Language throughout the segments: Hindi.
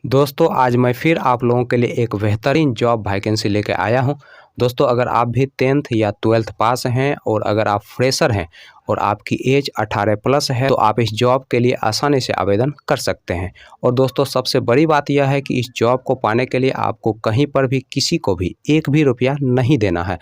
दोस्तों आज मैं फिर आप लोगों के लिए एक बेहतरीन जॉब वैकेंसी लेकर आया हूं। दोस्तों अगर आप भी 10th या 12th पास हैं और अगर आप फ्रेशर हैं और आपकी एज 18 प्लस है तो आप इस जॉब के लिए आसानी से आवेदन कर सकते हैं। और दोस्तों सबसे बड़ी बात यह है कि इस जॉब को पाने के लिए आपको कहीं पर भी किसी को भी एक भी रुपया नहीं देना है।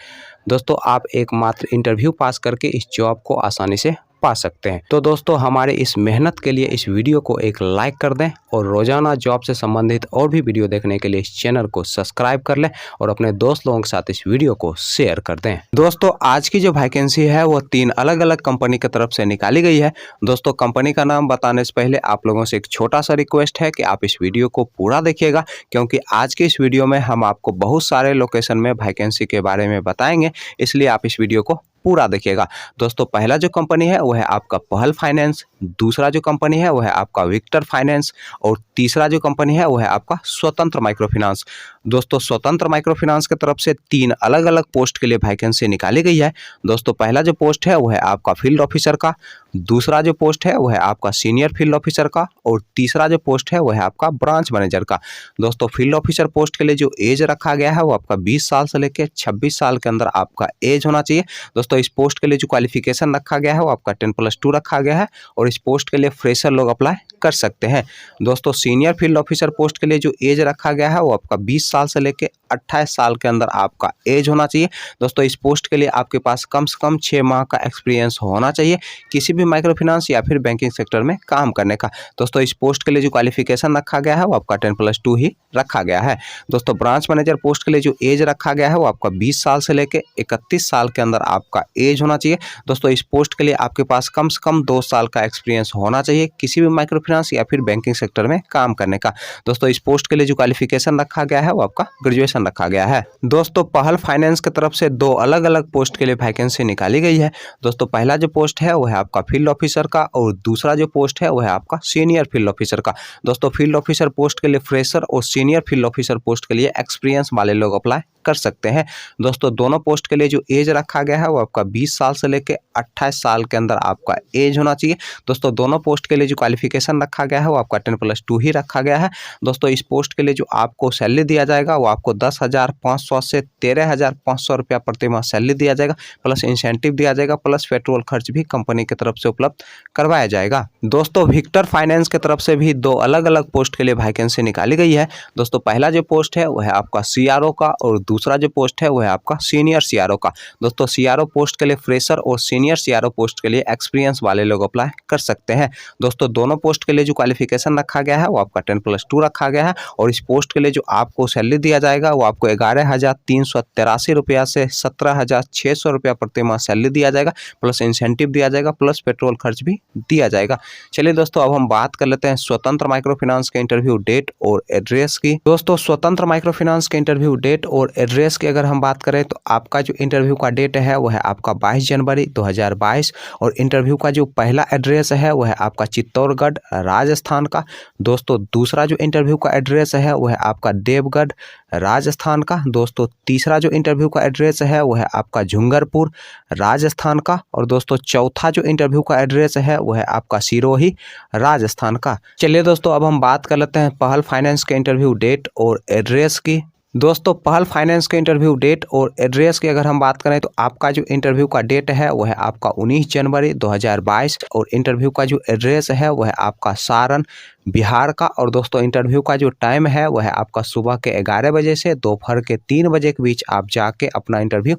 दोस्तों आप एकमात्र इंटरव्यू पास करके इस जॉब को आसानी से पा सकते हैं। तो दोस्तों हमारे इस मेहनत के लिए इस वीडियो को एक लाइक कर दें और रोजाना जॉब से संबंधित और भी वीडियो देखने के लिए इस चैनल को सब्सक्राइब कर लें और अपने दोस्त लोगों के साथ इस वीडियो को शेयर कर दें। दोस्तों आज की जो वैकेंसी है वो 3 अलग अलग कंपनी की तरफ से निकाली गई है। दोस्तों कंपनी का नाम बताने से पहले आप लोगों से एक छोटा सा रिक्वेस्ट है कि आप इस वीडियो को पूरा देखिएगा, क्योंकि आज के इस वीडियो में हम आपको बहुत सारे लोकेशन में वैकेंसी के बारे में बताएंगे, इसलिए आप इस वीडियो को पूरा देखिएगा। दोस्तों पहला जो कंपनी है वो है आपका पहल फाइनेंस, दूसरा जो कंपनी है वो है आपका विक्टर फाइनेंस और तीसरा जो कंपनी है वो है आपका स्वतंत्र माइक्रो फाइनेंस। दोस्तों स्वतंत्र माइक्रो फाइनेंस की तरफ से 3 अलग अलग पोस्ट के लिए वैकेंसी निकाली गई है। दोस्तों पहला जो पोस्ट है वो है आपका फील्ड ऑफिसर का, दूसरा जो पोस्ट है वो है आपका सीनियर फील्ड ऑफिसर का और तीसरा जो पोस्ट है वो है आपका ब्रांच मैनेजर का। दोस्तों फील्ड ऑफिसर पोस्ट के लिए जो एज रखा गया है वो आपका 20 साल से लेकर 26 साल के अंदर आपका एज होना चाहिए। दोस्तों इस पोस्ट के लिए जो क्वालिफिकेशन रखा गया है वो आपका 10+2 रखा गया है और इस पोस्ट के लिए फ्रेशर लोग अप्लाई कर सकते हैं। दोस्तों सीनियर फील्ड ऑफिसर पोस्ट के लिए जो एज रखा गया है वो आपका 20 साल से लेकर 28 साल के अंदर आपका एज होना चाहिए। दोस्तों इस पोस्ट के लिए आपके पास कम से कम 6 माह का एक्सपीरियंस होना चाहिए किसी भी माइक्रो फाइनेंस या फिर बैंकिंग सेक्टर में काम करने का। दोस्तों इस पोस्ट के लिए जो क्वालिफिकेशन रखा गया है वो आपका 10+2 ही रखा गया है। दोस्तों ब्रांच मैनेजर पोस्ट के लिए जो एज रखा गया है वो आपका 20 साल से लेकर 31 साल के अंदर आपका एज होना चाहिए। दोस्तों इस पोस्ट के लिए आपके पास कम से कम 2 साल का एक्सपीरियंस होना चाहिए किसी भी माइक्रो फाइनेंस या फिर बैंकिंग सेक्टर में काम करने का। दोस्तों इस पोस्ट के लिए जो क्वालिफिकेशन रखा गया है वो आपका ग्रेजुएशन रखा गया है। दोस्तों पहल फाइनेंस की तरफ से 2 अलग अलग पोस्ट के लिए वैकेंसी निकाली गई है। दोस्तों पहला जो पोस्ट है वो है आपका फील्ड ऑफिसर का और दूसरा जो पोस्ट है वो है आपका सीनियर फील्ड ऑफिसर का। दोस्तों फील्ड ऑफिसर पोस्ट के लिए फ्रेशर और सीनियर फील्ड ऑफिसर पोस्ट के लिए एक्सपीरियंस वाले लोग अप्लाई कर सकते हैं। दोस्तों दोनों पोस्ट के लिए जो एज रखा गया है वो आपका 20 साल से लेकर 28 साल के अंदर आपका एज होना चाहिए। दोस्तों दोनों पोस्ट के लिए जो क्वालिफिकेशन रखा गया है वो आपका 10+2 ही रखा गया है। दोस्तों इस पोस्ट के लिए जो आपको सैलरी दिया जाएगा वो आपको 10,500 से 13,500 रुपया प्रति माह सैलरी दिया जाएगा, प्लस इंसेंटिव दिया जाएगा, प्लस पेट्रोल खर्च भी कंपनी की तरफ से उपलब्ध करवाया जाएगा। दोस्तों विक्टर फाइनेंस की तरफ से भी 2 अलग अलग पोस्ट के लिए वैकेंसी निकाली गई है। दोस्तों पहला जो पोस्ट है वो है आपका CRO का और दूसरा जो पोस्ट है वो है आपका सीनियर CRO का। दोस्तों CRO पोस्ट के लिए फ्रेशर और सीनियर CRO पोस्ट के लिए एक्सपीरियंस वाले लोग अप्लाई कर सकते हैं। दोस्तों दोनों पोस्ट के लिए जो क्वालिफिकेशन रखा गया है वो आपका 10+2 रखा गया है और इस पोस्ट के लिए जो आपको सैलरी दिया जाएगा वो आपको 11,383 रुपया से 17,600 रुपया प्रति माह सैलरी दिया जाएगा, प्लस इंसेंटिव दिया जाएगा, प्लस पेट्रोल खर्च भी दिया जाएगा। चलिए दोस्तों अब हम बात कर लेते हैं स्वतंत्र माइक्रो फाइनेंस के इंटरव्यू डेट और एड्रेस की। दोस्तों स्वतंत्र माइक्रो फाइनेंस के इंटरव्यू डेट और एड्रेस की अगर हम बात करें तो आपका जो इंटरव्यू का डेट है वो है आपका 22 जनवरी 2022 और इंटरव्यू का जो पहला एड्रेस है वो है आपका चित्तौड़गढ़ राजस्थान का। दोस्तों दूसरा जो इंटरव्यू का एड्रेस है वो है आपका देवगढ़ राजस्थान का। दोस्तों तीसरा जो इंटरव्यू का एड्रेस है वो है आपका झुंगरपुर राजस्थान का और दोस्तों चौथा जो इंटरव्यू का एड्रेस है वो है आपका सिरोही राजस्थान का। चलिए दोस्तों अब हम बात कर लेते हैं पहल फाइनेंस के इंटरव्यू डेट और एड्रेस की। दोस्तों पहल फाइनेंस के इंटरव्यू डेट और एड्रेस की अगर हम बात करें तो आपका जो इंटरव्यू का डेट है वो है आपका 19 जनवरी 2022 और इंटरव्यू का जो एड्रेस है वो है आपका सारण बिहार का और दोस्तों इंटरव्यू का जो टाइम है वो है आपका सुबह के 11 बजे से दोपहर के 3 बजे के बीच आप जाके अपना इंटरव्यू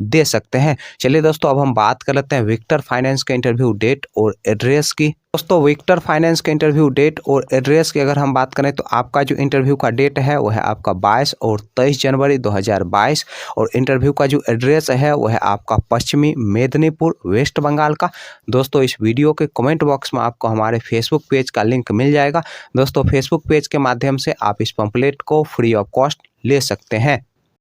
दे सकते हैं। चलिए दोस्तों अब हम बात कर लेते हैं विक्टर फाइनेंस के इंटरव्यू डेट और एड्रेस की। दोस्तों विक्टर फाइनेंस के इंटरव्यू डेट और एड्रेस की अगर हम बात करें तो आपका जो इंटरव्यू का डेट है वो है आपका 22 और 23 जनवरी 2022 और इंटरव्यू का जो एड्रेस है वो है आपका पश्चिमी मेदिनीपुर वेस्ट बंगाल का। दोस्तों इस वीडियो के कमेंट बॉक्स में आपको हमारे फेसबुक पेज का लिंक मिल जाएगा। दोस्तों फेसबुक पेज के माध्यम से आप इस पंपलेट को फ्री ऑफ कॉस्ट ले सकते हैं।